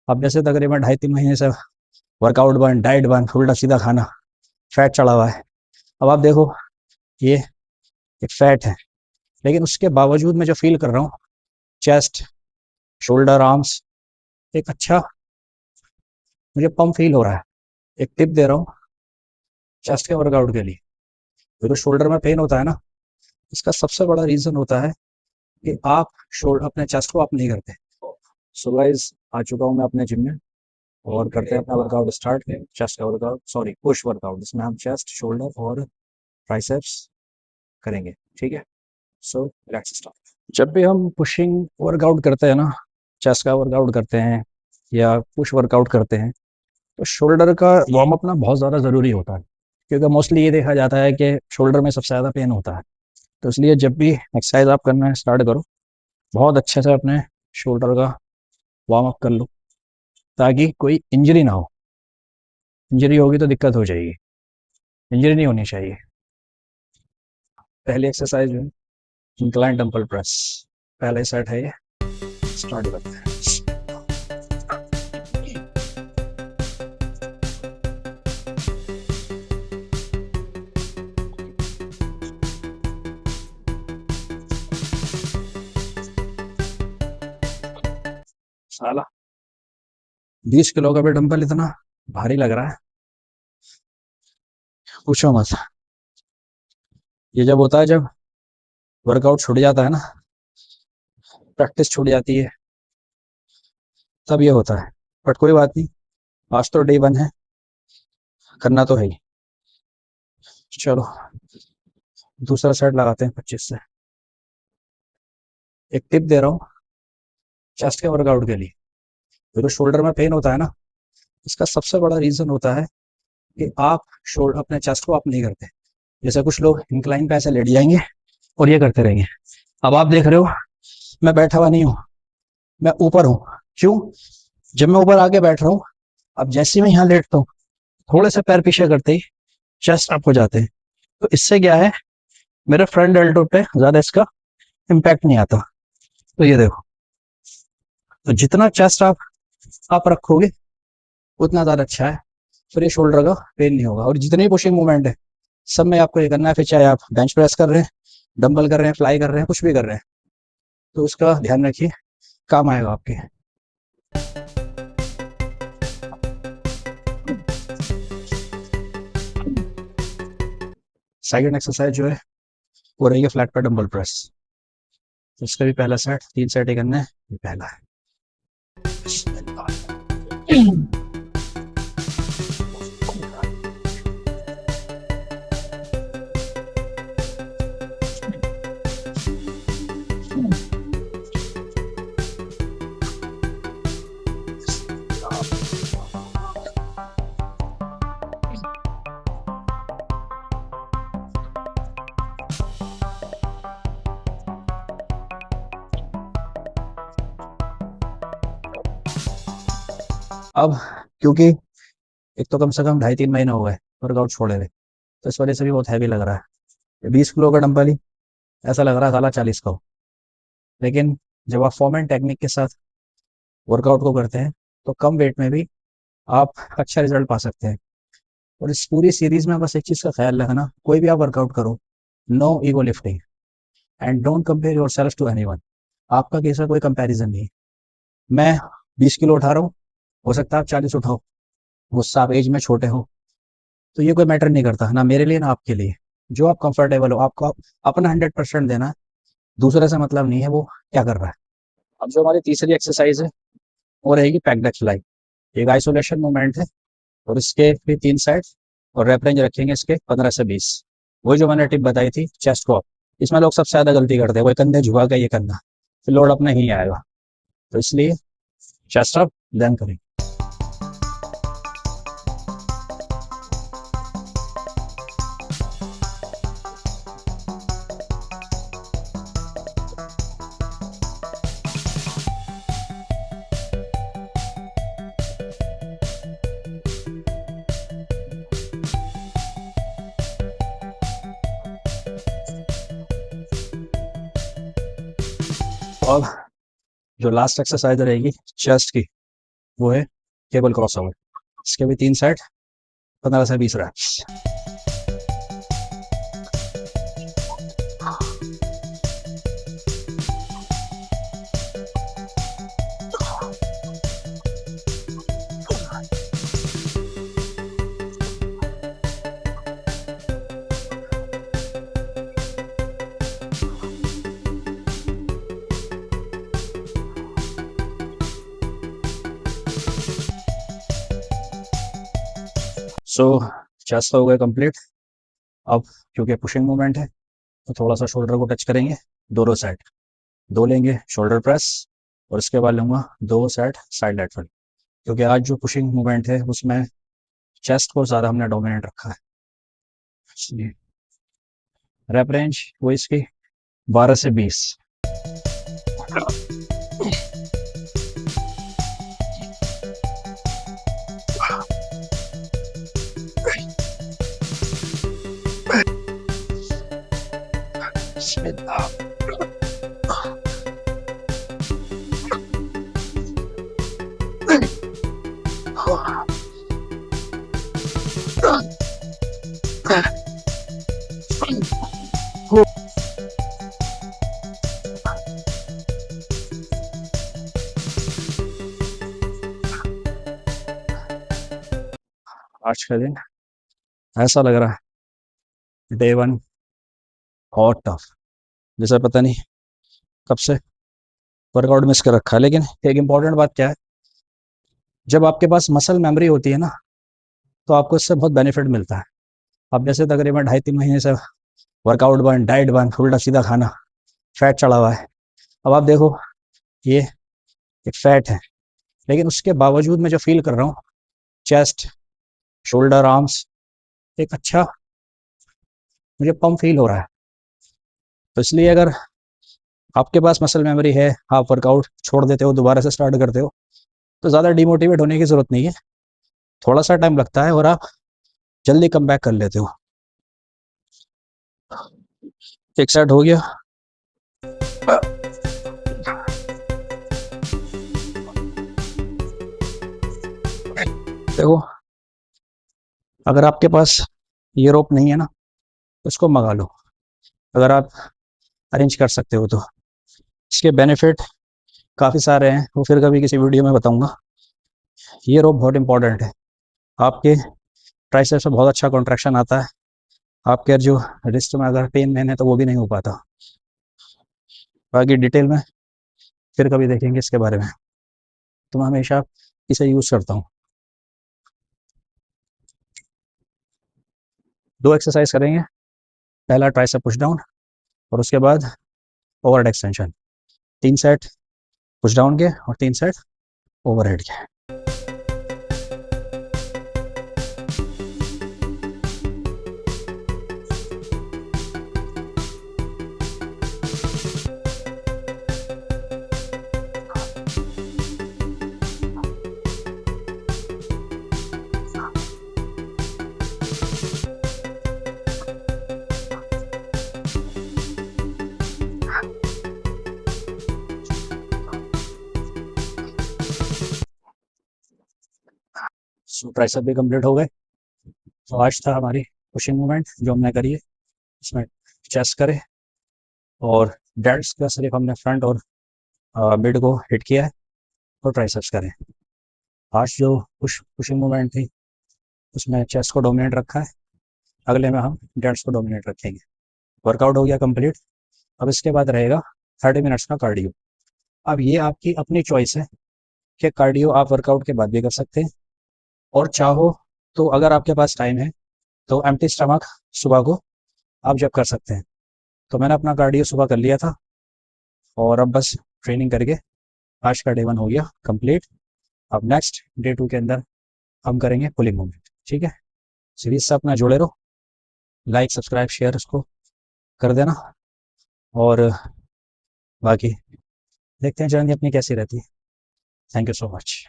अब जैसे तकरीबन 2.5-3 महीने से वर्कआउट बंद, डाइट बंद, उल्टा सीधा खाना, फैट चढ़ा हुआ है। अब आप देखो, ये एक फैट है, लेकिन उसके बावजूद मैं जो फील कर रहा हूँ, चेस्ट, शोल्डर, आर्म्स, एक अच्छा मुझे पंप फील हो रहा है। एक टिप दे रहा हूँ चेस्ट के वर्कआउट के लिए। ये जो शोल्डर में पेन होता है ना, इसका सबसे बड़ा रीजन होता है कि आप शोल्डर अपने चेस्ट को अप नहीं करते। सो गाइस, आ चुका हूँ मैं अपने जिम में और करते हैं अपना वर्कआउट स्टार्ट। चेस्ट का वर्कआउट, सॉरी पुश वर्कआउट, जिसमें हम चेस्ट, शोल्डर और ट्राइसेप्स करेंगे। ठीक है, सो लेट्स स्टार्ट। जब भी हम पुशिंग वर्कआउट करते हैं ना, चेस्ट का वर्कआउट करते हैं या पुश वर्कआउट करते हैं, तो शोल्डर का वार्म अप ना बहुत ज़्यादा ज़रूरी होता है, क्योंकि मोस्टली ये देखा जाता है कि शोल्डर में सबसे ज़्यादा पेन होता है। तो इसलिए जब भी एक्सरसाइज आप करना स्टार्ट करो, बहुत अच्छे से अपने शोल्डर का वार्म अप कर लो, ताकि कोई इंजरी ना हो। इंजरी होगी तो दिक्कत हो जाएगी, इंजरी नहीं होनी चाहिए। पहली एक्सरसाइज जो है इंक्लाइन डंबल प्रेस, पहले सेट है ये, स्टार्ट करते हैं। साला 20 किलो का भी डंबल इतना भारी लग रहा है, पूछो मत। ये जब होता है, जब वर्कआउट छूट जाता है ना, प्रैक्टिस छूट जाती है, तब ये होता है। बट कोई बात नहीं, आज तो डे 1 है, करना तो है ही। चलो दूसरा सेट लगाते हैं 25 से। एक टिप दे रहा हूँ चेस्ट के वर्कआउट के लिए। ये जो शोल्डर में पेन होता है ना, इसका सबसे बड़ा रीजन होता है कि आप शोल्डर अपने चेस्ट को अप नहीं करते। जैसे कुछ लोग इंक्लाइन पे ऐसे लेट जाएंगे और ये करते रहेंगे। अब आप देख रहे हो मैं बैठा हुआ नहीं हूँ, मैं ऊपर हूँ। क्यों? जब मैं ऊपर आके बैठ रहा हूँ, अब जैसे मैं यहाँ लेटता हूँ, थोड़े से पैर पीछे करते ही चेस्ट अप हो जाते हैं। तो इससे क्या है, मेरे फ्रंट डेल्टो पे ज्यादा इसका इम्पैक्ट नहीं आता। तो ये देखो, तो जितना चेस्ट आप रखोगे उतना ज्यादा अच्छा है, फिर ये शोल्डर का पेन नहीं होगा। और जितनी पुशिंग मूवमेंट है, सब में आपको ये करना है। फिर चाहे आप बेंच प्रेस कर रहे हैं, डंबल कर रहे हैं, फ्लाई कर रहे हैं, कुछ भी कर रहे हैं, तो उसका ध्यान रखिए, काम आएगा आपके। सेकंड एक्सरसाइज जो है वो रहेगी फ्लैट पर डंबल प्रेस। तो इसका भी पहला सेट, 3 सेट ही करना है, ये पहला है। अब क्योंकि एक तो कम से कम 2.5-3 महीने हो गए वर्कआउट छोड़े हुए, तो इस वजह से भी बहुत हैवी लग रहा है। 20 किलो का डंबल ही ऐसा लग रहा है साला 40 का हो। लेकिन जब आप फॉर्म एंड टेक्निक के साथ वर्कआउट को करते हैं, तो कम वेट में भी आप अच्छा रिजल्ट पा सकते हैं। और इस पूरी सीरीज में बस एक चीज का ख्याल रखना, कोई भी आप वर्कआउट करो, no ego lifting and don't compare yourself to anyone. आपका कैसा कोई कंपैरिजन नहीं। मैं 20 किलो उठा रहा हूँ, हो सकता है आप 40 उठाओ, मुझसे आप एज में छोटे हो, तो ये कोई मैटर नहीं करता ना मेरे लिए ना आपके लिए। जो आप कंफर्टेबल हो, आपको अपना 100% देना है। दूसरे से मतलब नहीं है वो क्या कर रहा है। अब जो हमारी तीसरी एक्सरसाइज है वो रहेगी पैक डेक फ्लाई। एक आइसोलेशन मूवमेंट है, और इसके भी 3 सेट, और रेप रेंज रखेंगे इसके 15 से 20। वही जो मैंने टिप बताई थी चेस्ट को, इसमें लोग सबसे ज्यादा गलती करते हैं, वही कंधे झुका के ये करना, फिर लोड अपना ही आएगा। तो इसलिए चेस्ट अप देन करें। अब जो लास्ट एक्सरसाइज रहेगी चेस्ट की, वो है केबल क्रॉस ओवर। इसके भी 3 सेट 15 से 20 रैप्स। सो चेस्ट हो गया कंप्लीट। अब क्योंकि पुशिंग मूवमेंट है तो थोड़ा सा शोल्डर को टच करेंगे दोनों साइड। 2 लेंगे शोल्डर प्रेस और इसके बाद लूँगा 2 सेट साइड लेटरल, क्योंकि आज जो पुशिंग मूवमेंट है उसमें चेस्ट को ज़्यादा हमने डोमिनेट रखा है। इसलिए रैप रेंज वो इसकी 12 से 20। आज का दिन ऐसा लग रहा है डे 1 और टफ, जैसे पता नहीं कब से वर्कआउट मिस कर रखा है। लेकिन एक इम्पॉर्टेंट बात क्या है, जब आपके पास मसल मेमोरी होती है ना तो आपको इससे बहुत बेनिफिट मिलता है। अब जैसे तकरीबन 2.5-3 महीने से वर्कआउट बंद, डाइट बंद, उल्टा सीधा खाना, फैट चढ़ा हुआ है। अब आप देखो ये एक फैट है, लेकिन उसके बावजूद मैं जो फील कर रहा हूँ चेस्ट, शोल्डर, आर्म्स, एक अच्छा मुझे पम्प फील हो रहा है। तो इसलिए अगर आपके पास मसल मेमोरी है, आप वर्कआउट छोड़ देते हो दोबारा से स्टार्ट करते हो, तो ज़्यादा डिमोटिवेट होने की ज़रूरत नहीं है। थोड़ा सा टाइम लगता है और आप जल्दी कम बैक कर लेते हो। एक सेट हो गया। देखो अगर आपके पास ये रोप नहीं है ना तो इसको मंगा लो, अगर आप अरेंज कर सकते हो तो। इसके बेनिफिट काफ़ी सारे हैं, वो फिर कभी किसी वीडियो में बताऊंगा। ये रोप बहुत इंपॉर्टेंट है, आपके ट्राइसेप्स में बहुत अच्छा कॉन्ट्रैक्शन आता है, आपके जो रिस्ट में अगर पेन है तो वो भी नहीं हो पाता। बाकी डिटेल में फिर कभी देखेंगे इसके बारे में। तो मैं हमेशा इसे यूज़ करता हूँ। 2 एक्सरसाइज करेंगे, पहला ट्राइसेप पुश डाउन और उसके बाद overhead extension. 3 set push down के और 3 सेट ओवरहेड के। सो ट्राइसेप भी कंप्लीट हो गए। तो आज था हमारी पुशिंग मूवमेंट जो हमने करी है, इसमें चेस्ट करे और डेड्स का सिर्फ हमने फ्रंट और मिड को हिट किया है और ट्राइसेप्स करें। आज जो पुशिंग मूवमेंट थी उसमें चेस्ट को डोमिनेट रखा है, अगले में हम डेड्स को डोमिनेट रखेंगे। वर्कआउट हो गया कंप्लीट। अब इसके बाद रहेगा 30 मिनट्स का कार्डियो। अब ये आपकी अपनी चॉइस है कि कार्डियो आप वर्कआउट के बाद भी कर सकते हैं, और चाहो तो अगर आपके पास टाइम है तो एम्प्टी स्टमक सुबह को आप जब कर सकते हैं। तो मैंने अपना कार्डियो सुबह कर लिया था और अब बस ट्रेनिंग करके आज का डे 1 हो गया कंप्लीट। अब नेक्स्ट डे 2 के अंदर हम करेंगे पुलिंग मूवमेंट। ठीक है, सीरीज से अपना जुड़े रहो, लाइक सब्सक्राइब शेयर उसको कर देना, और बाकी देखते हैं जर्नी अपनी कैसी रहती है। Thank you so much.